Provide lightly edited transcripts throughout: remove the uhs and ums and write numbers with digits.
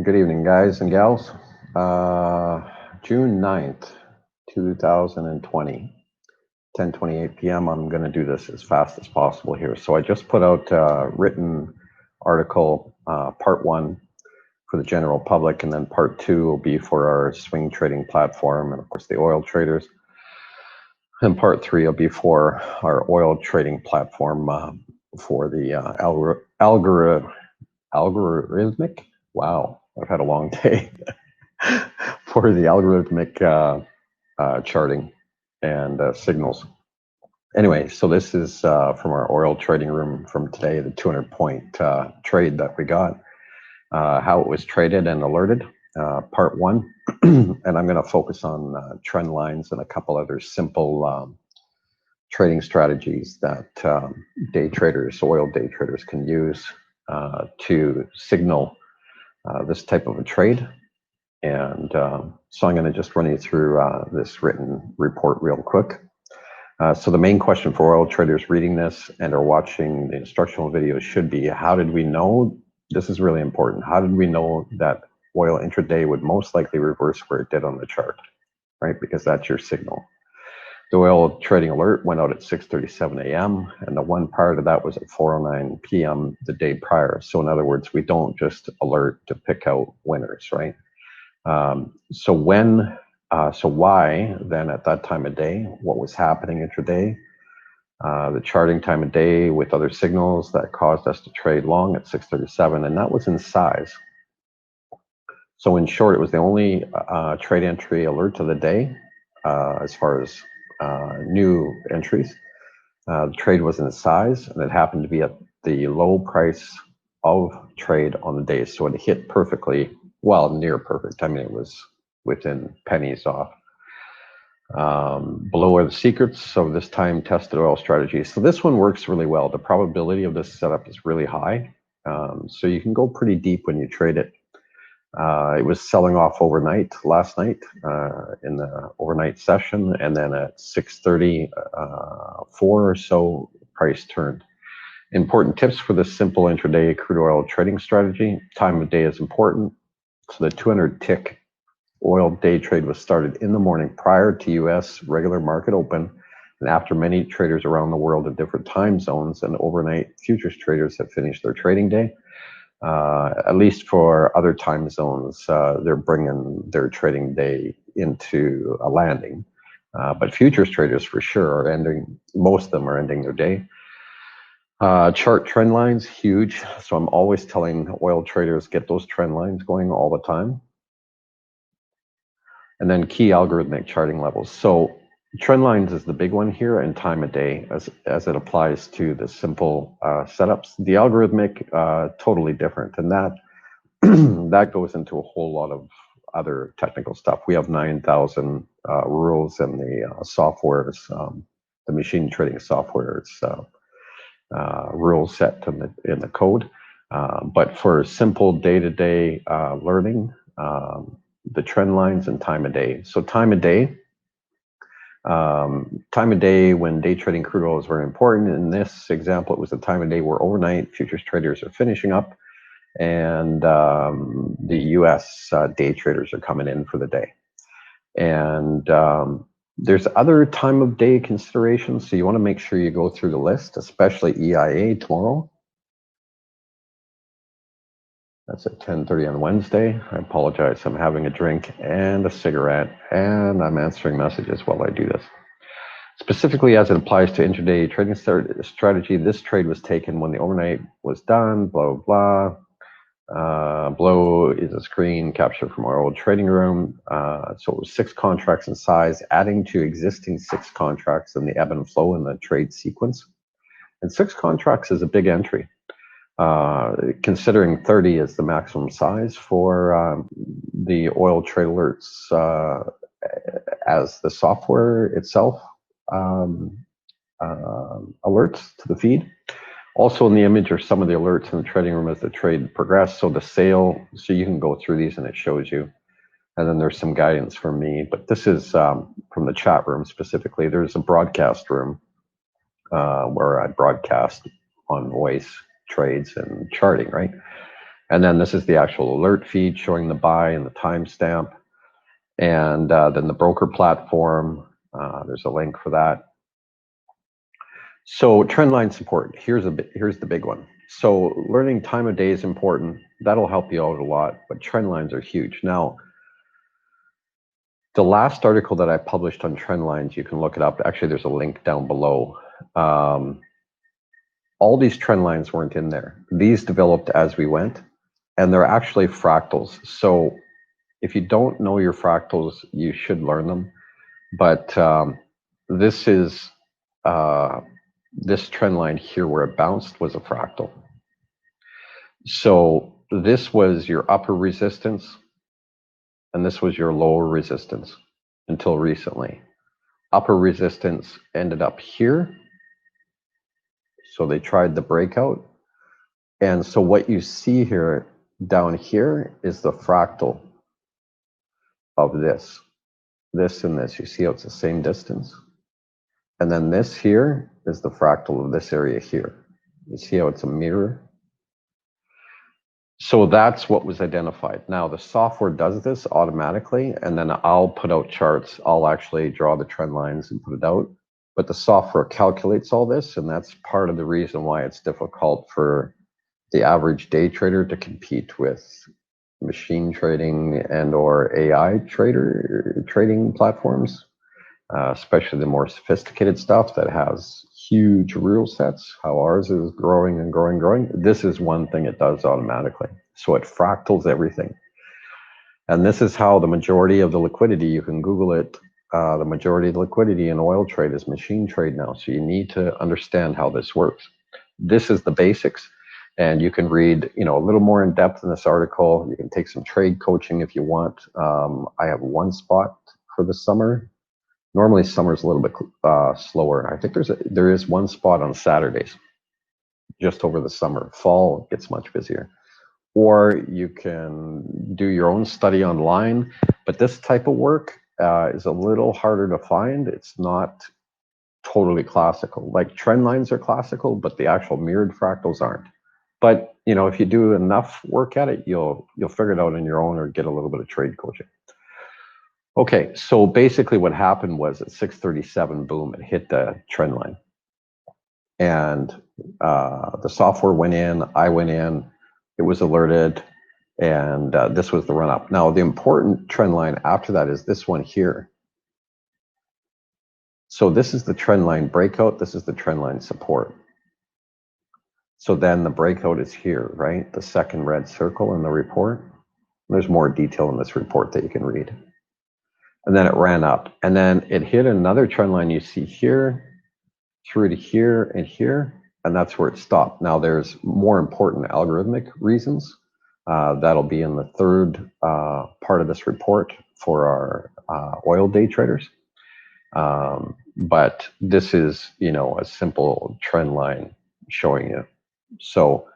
Good evening, guys and gals. June 9th, 2020, 10:28 p.m. I'm going to do this as fast as possible here. So I just put out a written article, part one for the general public, and then part two will be for our swing trading platform and, of course, the oil traders. And part three will be for our oil trading platform for the algorithmic. Wow, I've had a long day. For the algorithmic charting and signals. Anyway, so this is from our oil trading room from today, the 200-point trade that we got, how it was traded and alerted, part one. And I'm going to focus on trend lines and a couple other simple trading strategies that day traders, oil day traders can use to signal this type of a trade. And so I'm going to just run you through this written report real quick. So the main question for oil traders reading this and are watching the instructional videos should be, how did we know? This is really important. How did we know that oil intraday would most likely reverse where it did on the chart, right? Because that's your signal. The oil trading alert went out at 6:37 a.m. and the one prior to that was at 4:09 p.m. the day prior. So in other words, we don't just alert to pick out winners, right? So why then at that time of day, what was happening intraday, the charting time of day with other signals that caused us to trade long at 6:37, and that was in size. So in short, it was the only trade entry alert of the day as far as new entries. The trade was in size, and it happened to be at the low price of trade on the day. So it hit perfectly, well, near perfect. I mean, it was within pennies off. Below are the secrets of this time tested oil strategy. So this one works really well. The probability of this setup is really high. So you can go pretty deep when you trade it. It was selling off overnight last night in the overnight session, and then at 6:34 or so, price turned. Important tips for this simple intraday crude oil trading strategy. Time of day is important. So the 200 tick oil day trade was started in the morning prior to US regular market open, and after many traders around the world in different time zones and overnight futures traders have finished their trading day. At least for other time zones, they're bringing their trading day into a landing. But futures traders for sure are ending, most of them are ending their day. Chart trend lines, huge. So I'm always telling oil traders, get those trend lines going all the time. And then key algorithmic charting levels. So trend lines is the big one here, and time of day as it applies to the simple setups. The algorithmic, totally different. And that that goes into a whole lot of other technical stuff. We have 9,000 rules in the softwares, the machine trading softwares rule set in the code. But for simple day-to-day learning, the trend lines and time of day. So time of day when day trading crude oil is very important. In this example, it was the time of day where overnight futures traders are finishing up, and the US day traders are coming in for the day. And there's other time of day considerations, so you want to make sure you go through the list, especially EIA tomorrow. That's at 10:30 on Wednesday. I apologize, I'm having a drink and a cigarette, and I'm answering messages while I do this. Specifically as it applies to intraday trading strategy, this trade was taken when the overnight was done, blah, blah, blah. Below is a screen capture from our old trading room. So it was 6 contracts in size, adding to existing 6 contracts in the ebb and flow in the trade sequence. And 6 contracts is a big entry. Considering 30 is the maximum size for the oil trade alerts as the software itself alerts to the feed. Also in the image are some of the alerts in the trading room as the trade progressed. So the sale, so you can go through these and it shows you. And then there's some guidance from me, but this is from the chat room specifically. There's a broadcast room where I broadcast on voice trades and charting, right? And then this is the actual alert feed showing the buy and the timestamp. And then the broker platform, there's a link for that. So trendline support, here's the big one. So learning time of day is important. That'll help you out a lot, but trend lines are huge. Now, the last article that I published on trend lines, you can look it up. Actually, there's a link down below. All these trend lines weren't in there. These developed as we went, and they're actually fractals. So if you don't know your fractals, you should learn them. But this is this trend line here where it bounced was a fractal. So this was your upper resistance, and this was your lower resistance until recently. Upper resistance ended up here. So they tried the breakout. And so what you see here down here is the fractal of this. This and this. You see how it's the same distance? And then this here is the fractal of this area here. You see how it's a mirror? So that's what was identified. Now the software does this automatically, and then I'll put out charts. I'll actually draw the trend lines and put it out. But the software calculates all this, and that's part of the reason why it's difficult for the average day trader to compete with machine trading and or AI trading platforms, especially the more sophisticated stuff that has huge rule sets. How ours is growing and growing and growing. This is one thing it does automatically. So it fractals everything. And this is how the majority of the liquidity, you can Google it, the majority of the liquidity in oil trade is machine trade now. So you need to understand how this works. This is the basics. And you can read, a little more in depth in this article. You can take some trade coaching if you want. I have one spot for the summer. Normally summer's a little bit slower. I think there is one spot on Saturdays, just over the summer. Fall gets much busier. Or you can do your own study online. But this type of work is a little harder to find. It's not totally classical. Like trend lines are classical, but the actual mirrored fractals aren't. But if you do enough work at it, you'll figure it out on your own or get a little bit of trade coaching. Okay, so basically what happened was at 6:37, boom, it hit the trend line. And the software went in, I went in, it was alerted, and this was the run up. Now, the important trend line after that is this one here. So this is the trend line breakout, this is the trend line support. So then the breakout is here, right? The second red circle in the report. There's more detail in this report that you can read. And then it ran up, and then it hit another trend line you see here, through to here and here, and that's where it stopped. Now there's more important algorithmic reasons. That'll be in the third part of this report for our oil day traders. But this is, a simple trend line showing you. So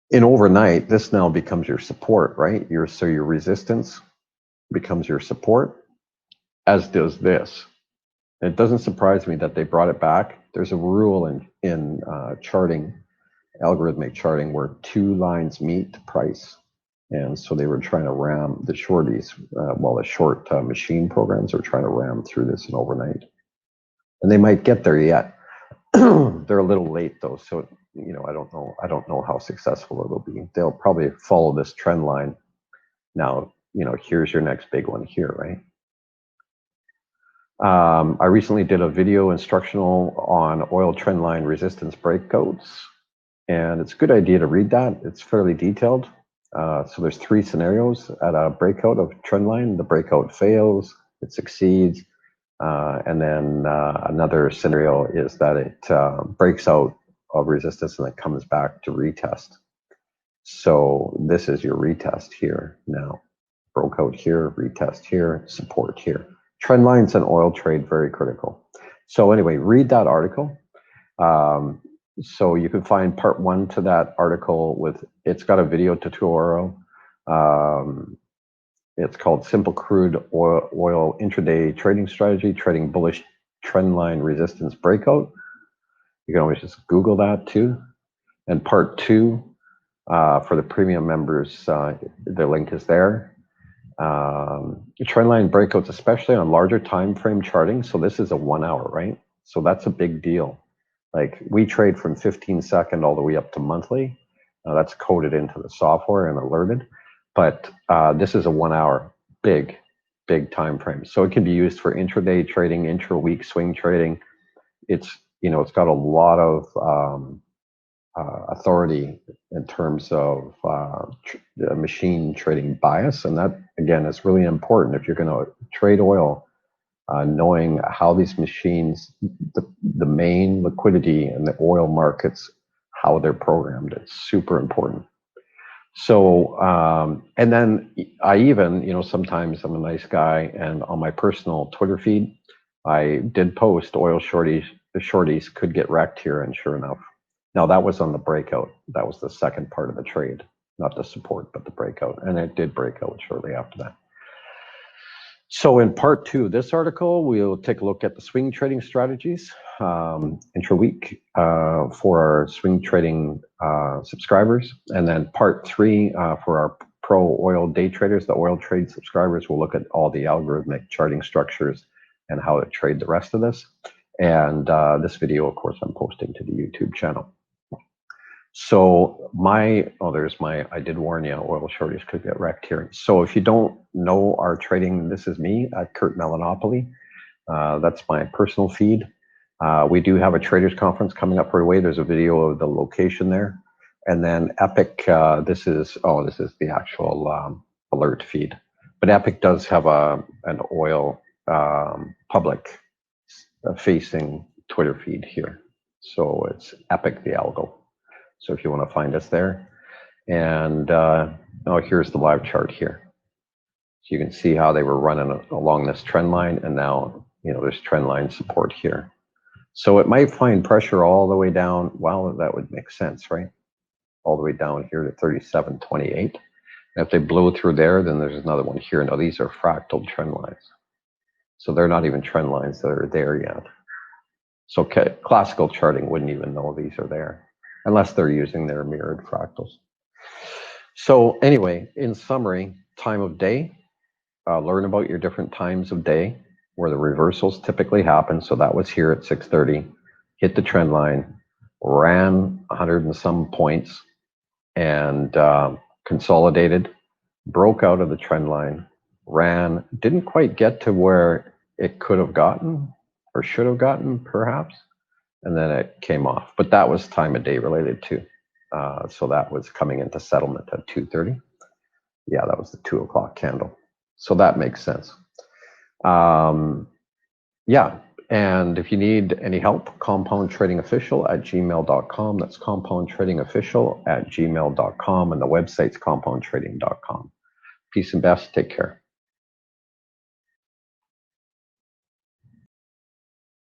in overnight, this now becomes your support, right? So your resistance becomes your support, as does this. It doesn't surprise me that they brought it back. There's a rule in charting, algorithmic charting, where two lines meet price. And so they were trying to ram the shorties, the short machine programs are trying to ram through this in overnight. And they might get there yet. They're a little late though, so I don't know how successful it'll be. They'll probably follow this trend line. Now, here's your next big one here, right? I recently did a video instructional on oil trend line resistance breakouts, and it's a good idea to read that. It's fairly detailed. So there's three scenarios at a breakout of trend line. The breakout fails, it succeeds, and then another scenario is that it breaks out of resistance and it comes back to retest. So this is your retest here now. Broke out here, retest here, support here. Trend lines and oil trade, very critical. So anyway, read that article. So you can find part 1 to that article it's got a video tutorial. It's called Simple Crude Oil Intraday Trading Strategy, Trading Bullish Trend Line Resistance Breakout. You can always just Google that too. And part 2 For the premium members, the link is there. Trendline breakouts, especially on larger time frame charting. So this is a 1 hour, right? So that's a big deal. Like we trade from 15-second all the way up to monthly. That's coded into the software and alerted. But this is a 1 hour, big time frame. So it can be used for intraday trading, intra-week swing trading. It's got a lot of authority in terms of machine trading bias, and that again is really important if you're going to trade oil. Knowing how these machines, the main liquidity in the oil markets, how they're programmed, it's super important. So, and then I even, sometimes I'm a nice guy, and on my personal Twitter feed, I did post oil shorties. The shorties could get wrecked here, and sure enough. Now that was on the breakout. That was the second part of the trade, not the support, but the breakout, and it did break out shortly after that. So in part 2 of this article, we'll take a look at the swing trading strategies intra-week for our swing trading subscribers. And then part 3 for our pro oil day traders, the oil trade subscribers, we'll look at all the algorithmic charting structures and how to trade the rest of this. And this video, of course, I'm posting to the YouTube channel. So I did warn you, oil shorties could get wrecked here. So if you don't know our trading, this is me at Kurt Melanopoly. That's my personal feed. We do have a traders conference coming up right away. There's a video of the location there. And then Epic, this is the actual alert feed. But Epic does have an oil public facing Twitter feed here. So it's Epic the algo. So if you want to find us there. And here's the live chart here. So you can see how they were running along this trend line, and now there's trend line support here. So it might find pressure all the way down. Well, that would make sense, right? All the way down here to 37.28. And if they blow through there, then there's another one here. Now these are fractal trend lines. So they're not even trend lines that are there yet. So classical charting wouldn't even know these are there, unless they're using their mirrored fractals. So anyway, in summary, time of day, learn about your different times of day where the reversals typically happen. So that was here at 6:30, hit the trend line, ran 100 and some points, and consolidated, broke out of the trend line, ran, didn't quite get to where it could have gotten or should have gotten perhaps, and then it came off. But that was time of day related too. So that was coming into settlement at 2:30. Yeah, that was the 2 o'clock candle. So that makes sense. Yeah, and if you need any help, compoundtradingofficial@gmail.com. That's compoundtradingofficial@gmail.com, and the website's compoundtrading.com. Peace and best. Take care.